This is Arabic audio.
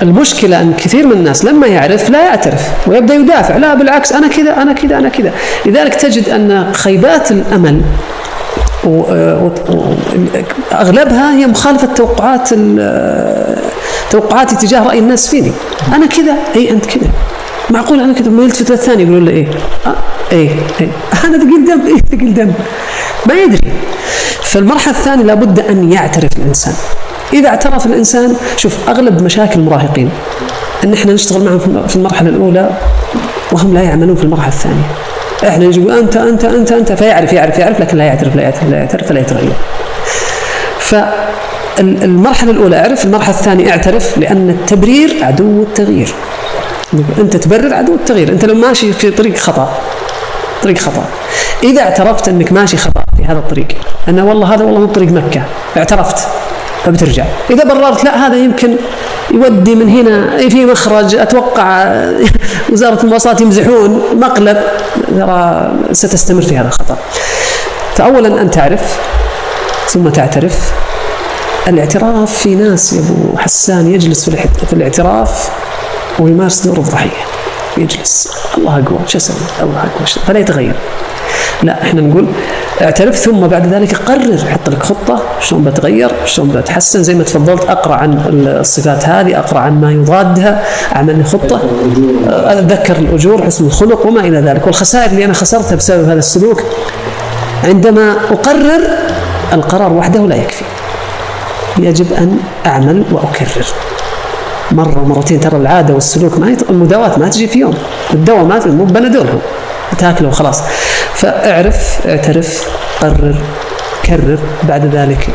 المشكلة أن كثير من الناس لما يعرف لا يعترف ويبدأ يدافع، لا بالعكس أنا كذا أنا كذا أنا كذا. لذلك تجد أن خيبات الأمل أغلبها هي مخالفة توقعاتي تجاه رأي الناس فيني. أنا كذا، أي أنت كذا، معقول أنا كذا؟ ما يلتفت الثاني يقولون له إيه؟ إيه أنا ثقيل دم، إيه ثقيل دم، ما يدري. فالمرحلة الثانية لابد أن يعترف الإنسان. إذا اعترف الإنسان، شوف أغلب مشاكل المراهقين أن إحنا نشتغل معهم في المرحلة الأولى وهم لا يعملون في المرحلة الثانية. إحنا نجيب أنت فيعرف لكن لا يعترف فلا يتغير. فالمرحلة الأولى اعرف، المرحلة الثانية اعترف، لأن التبرير عدو التغيير. أنت تبرر عدو التغيير. أنت لو ماشي في طريق خطأ، إذا اعترفت أنك ماشي خطأ في هذا الطريق، أنه والله هذا والله مو طريق مكة، اعترفت فبترجع. إذا بررت لا هذا يمكن يودي من هنا في مخرج، أتوقع وزارة المواصلات يمزحون مقلب، ترى ستستمر في هذا الخطأ. فأولا أن تعرف ثم تعترف. الاعتراف، في ناس يا أبو حسان يجلس في الاعتراف ويمارس دور الضحية، يجلس الله أقوى شو أسوي، الله أقوى فلا يتغير. لا، احنا نقول اعترف ثم بعد ذلك قرر، حط لك خطة شلون بتغير، شلون بتحسن. زي ما تفضلت، أقرأ عن الصفات هذه، أقرأ عن ما يضادها، أعمل خطة، أتذكر الأجور، حسن الخلق وما إلى ذلك، والخسائر اللي أنا خسرتها بسبب هذا السلوك. عندما أقرر، القرار وحده لا يكفي، يجب أن أعمل وأكرر مرة ومرتين. ترى العادة والسلوك المداواة ما تجي في يوم، الدواء ما في، مو بندول تاكله وخلاص. فاعرف، اعترف، قرر، كرر، بعد ذلك